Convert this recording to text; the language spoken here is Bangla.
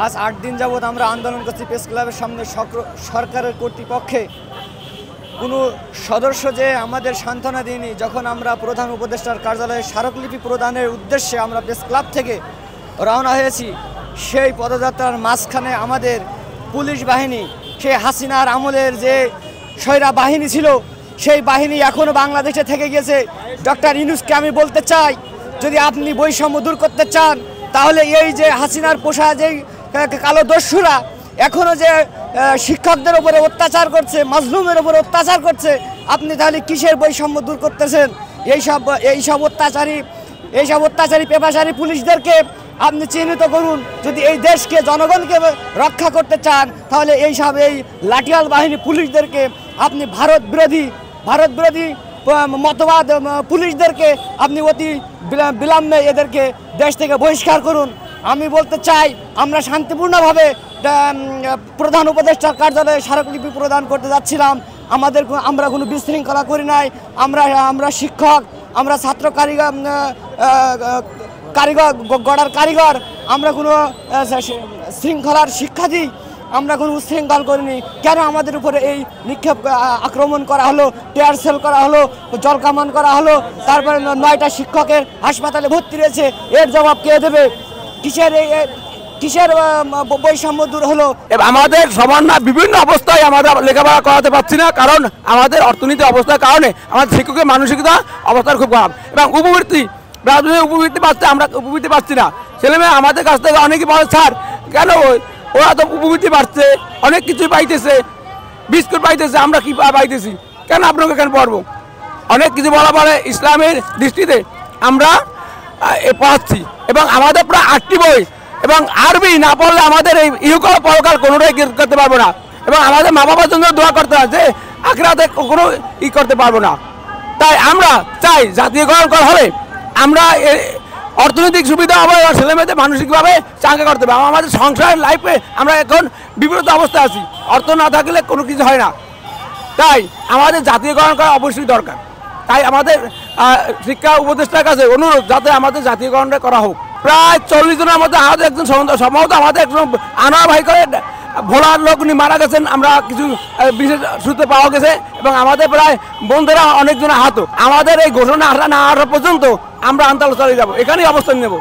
আজ ৮ দিন যাবৎ আমরা আন্দোলন করছি প্রেস ক্লাবের সামনে। সরকারের কর্তৃপক্ষে কোনো সদস্য যে আমাদের সান্ত্বনা দিইনি। যখন আমরা প্রধান উপদেষ্টার কার্যালয়ে স্মারকলিপি প্রদানের উদ্দেশ্যে আমরা প্রেস ক্লাব থেকে রওনা হয়েছি, সেই পদযাত্রার মাঝখানে আমাদের পুলিশ বাহিনী, সেই হাসিনার আমলের যে স্বৈরা বাহিনী ছিল, সেই বাহিনী এখনও বাংলাদেশে থেকে গেছে। ডক্টর ইউনূসকে আমি বলতে চাই, যদি আপনি বৈষম্য দূর করতে চান, তাহলে এই যে হাসিনার পোষা যেই কালো দস্যুরা এখনও যে শিক্ষকদের উপরে অত্যাচার করছে, মাজলুমের উপরে অত্যাচার করছে, আপনি তাহলে কিসের বৈষম্য দূর করতেছেন? এইসব অত্যাচারী পেশাচারী পুলিশদেরকে আপনি চিহ্নিত করুন। যদি এই দেশকে, জনগণকে রক্ষা করতে চান, তাহলে এই লাঠিয়াল বাহিনী পুলিশদেরকে আপনি ভারত বিরোধী মতবাদ পুলিশদেরকে আপনি অতি বিলম্বে এদেরকে দেশ থেকে বহিষ্কার করুন। আমি বলতে চাই, আমরা শান্তিপূর্ণভাবে প্রধান উপদেষ্টার কার্যালয়ে স্মারকলিপি প্রদান করতে যাচ্ছিলাম। আমরা কোনো বিশৃঙ্খলা করি নাই। আমরা শিক্ষক, আমরা ছাত্র কারিগর গড়ার কারিগর, আমরা কোনো শৃঙ্খলার শিক্ষা দিই, আমরা কোনো উশৃঙ্খল করিনি। কেন আমাদের উপরে এই নিক্ষেপ আক্রমণ করা হলো, টিয়ার সেল করা হলো, জলকামান করা হলো, তারপরে 9টা শিক্ষকের হাসপাতালে ভর্তি রয়েছে? এর জবাব কে দেবে? কিসের বৈষম্য দূর হলো? আমাদের সমান না, বিভিন্ন অবস্থায় আমরা লেখাপড়া করাতে পারছি না, কারণ আমাদের অর্থনীতি অবস্থার কারণে আমাদের শিক্ষকের মানসিকতা অবস্থা খুব খারাপ। এবং উপবৃত্তি পাচ্ছে, আমরা উপবৃত্তি পাচ্ছি না। ছেলেমেয়ে আমাদের কাছ থেকে অনেকেই বলে, স্যার কেন ওরা তো উপবৃত্তি পাচ্ছে, অনেক কিছুই পাইতেছে, বিস্কুট পাইতেছে, আমরা কি পাইতেছি, কেন আপনাকে কেন পড়বো? অনেক কিছু বলা পরে ইসলামের দৃষ্টিতে আমরা পড়াচ্ছি। এবং আমাদের প্রায় 8টি বই, এবং আরবি না পড়লে আমাদের এই ইহকাল পরকাল কোনোটাই করতে পারবো না। এবং আমাদের মা বাবার জন্য দোয়া করতে হয় যে আখিরাতে কোনো করতে পারবো না। তাই আমরা চাই জাতীয়করণ করা হলে আমরা অর্থনৈতিক সুবিধা হবে, ছেলেমেয়েদের মানসিকভাবে চাঙ্গা করতে হবে। আমাদের সংসারের লাইফে আমরা এখন বিব্রত অবস্থায় আছি, অর্থ না থাকলে কোনো কিছু হয় না। তাই আমাদের জাতীয়করণ করা অবশ্যই দরকার। তাই আমাদের শিক্ষা উপদেষ্টার কাছে অনুরোধ, যাতে আমাদের জাতীয়করণটা করা হোক। প্রায় 40 জনের মধ্যে আহত একজন, সম্ভবত আমাদের একজন আনোয়ার ভাই করে ভোলার লোক উনি মারা গেছেন, আমরা কিছু বিশেষ সূত্রে পাওয়া গেছে। এবং আমাদের প্রায় বন্ধুরা অনেকজন আহত। আমাদের এই ঘোষণা না আসা পর্যন্ত আমরা আন্দোলন চালিয়ে যাবো, এখানেই অবস্থান নেব।